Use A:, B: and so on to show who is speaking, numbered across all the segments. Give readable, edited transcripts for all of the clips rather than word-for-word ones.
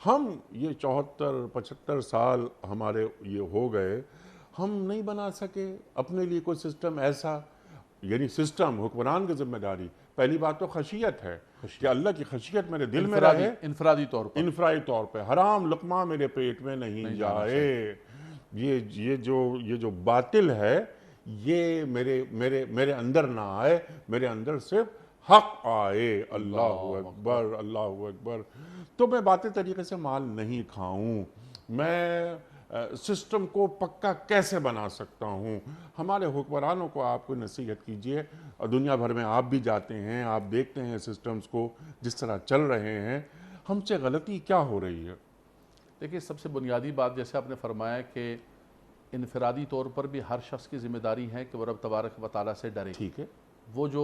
A: ہم یہ 74-75 سال ہمارے یہ ہو گئے، ہم نہیں بنا سکے اپنے لیے کوئی سسٹم ایسا، یعنی سسٹم حکمران کی ذمہ داری. پہلی بات تو خشیت ہے کہ اللہ کی خشیت میرے دل میں رہے،
B: انفرادی طور پر،
A: انفرادی طور پہ حرام لقمہ میرے پیٹ میں نہیں جائے. یہ جو باطل ہے یہ میرے اندر نہ آئے، میرے اندر صرف حق آئے. اللہ اکبر، اللہ اکبر. تو میں باطل طریقے سے مال نہیں کھاؤں، میں سسٹم کو پکا کیسے بنا سکتا ہوں. ہمارے حکمرانوں کو آپ کو نصیحت کیجئے، اور دنیا بھر میں آپ بھی جاتے ہیں، آپ دیکھتے ہیں سسٹمز کو جس طرح چل رہے ہیں. ہم سے غلطی کیا ہو رہی ہے؟
B: دیکھیے سب سے بنیادی بات جیسے آپ نے فرمایا کہ انفرادی طور پر بھی ہر شخص کی ذمہ داری ہے کہ وہ رب تبارک و تعالیٰ سے ڈرے.
A: ٹھیک ہے.
B: وہ جو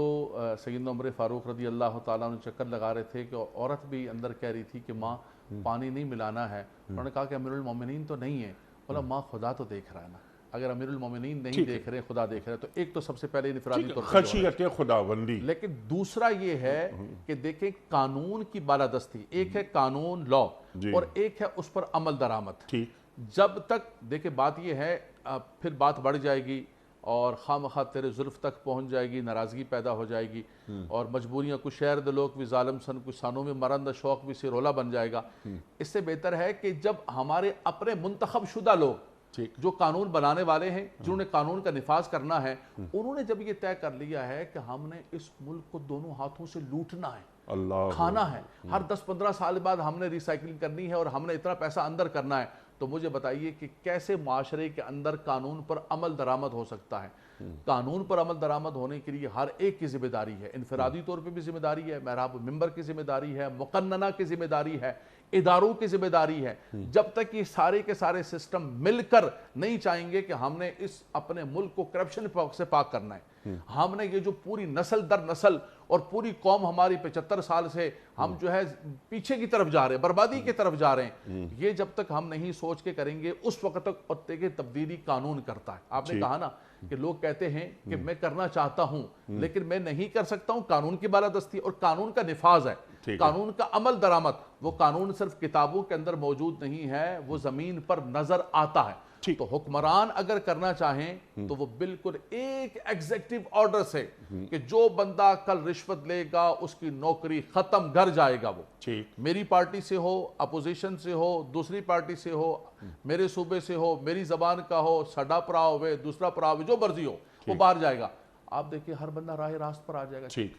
B: سیدنا عمر فاروق رضی اللہ تعالیٰ عنہ چکر لگا رہے تھے کہ عورت بھی اندر کہہ رہی تھی کہ ماں پانی نہیں ملانا ہے، انہوں نے کہا کہ امیر المومنین تو نہیں ہے، بولا ماں خدا تو دیکھ رہا ہے نا. اگر امیر المومنین نہیں دیکھ رہے، خدا دیکھ رہے، تو ایک تو سب سے پہلے انفرادی طور پر
A: خشیت خداوندی.
B: لیکن دوسرا یہ ہے کہ دیکھیں قانون کی بالادستی، ایک ہے قانون لا اور ایک ہے اس پر عمل درآمد. جب تک دیکھیں بات یہ ہے پھر بات بڑھ جائے گی اور خواہ مخواہ تیرے زلف تک پہنچ جائے گی، ناراضگی پیدا ہو جائے گی اور مجبوریاں کچھ شہر دلوک بھی ظالم سن، کچھ سانوں میں مرند شوق بھی سرولا بن جائے گا. اس سے بہتر ہے کہ جب ہمارے اپنے منتخب شدہ لوگ جو قانون بنانے والے ہیں، جنہوں نے قانون کا نفاذ کرنا ہے، انہوں نے جب یہ طے کر لیا ہے کہ ہم نے اس ملک کو دونوں ہاتھوں سے لوٹنا ہے، کھانا ہے، ہر 10-15 سال بعد ہم نے ریسائکلنگ کرنی ہے اور ہم نے اتنا پیسہ اندر کرنا ہے، تو مجھے بتائیے کہ کیسے معاشرے کے اندر قانون پر عمل درآمد ہو سکتا ہے. قانون پر عمل درآمد ہونے کے لیے ہر ایک کی ذمہ داری ہے، انفرادی طور پہ بھی ذمہ داری ہے، محراب ممبر کی ذمہ داری ہے، مقننہ کی ذمہ داری ہے، اداروں کی ذمہ داری ہے. جب تک یہ سارے کے سارے سسٹم مل کر نہیں چاہیں گے کہ ہم نے اس اپنے ملک کو کرپشن سے پاک کرنا ہے، ہم نے یہ جو پوری نسل در نسل اور پوری قوم ہماری 75 سال سے ہم جو ہے پیچھے کی طرف جا رہے ہیں، بربادی کی طرف جا رہے ہیں، یہ جب تک ہم نہیں سوچ کے کریں گے اس وقت تک پتے کی تبدیلی قانون کرتا ہے. آپ نے کہا نا کہ لوگ کہتے ہیں کہ میں کرنا چاہتا ہوں لیکن میں نہیں کر سکتا ہوں. قانون کی بالادستی اور قانون کا نفاذ ہے، قانون کا عمل درآمد. وہ قانون صرف کتابوں کے اندر موجود نہیں ہے، وہ زمین پر نظر آتا ہے. تو حکمران اگر کرنا چاہیں تو وہ بالکل ایک ایگزیکٹو آرڈر سے کہ جو بندہ کل رشوت لے گا اس کی نوکری ختم، گھر جائے گا. وہ میری پارٹی سے ہو، اپوزیشن سے ہو، دوسری پارٹی سے ہو، میرے صوبے سے ہو، میری زبان کا ہو، سڈا پڑا ہوئے، دوسرا پڑا ہوئے، جو مرضی ہو، وہ باہر جائے گا. آپ دیکھیں ہر بندہ راہ راست پر آ جائے گا.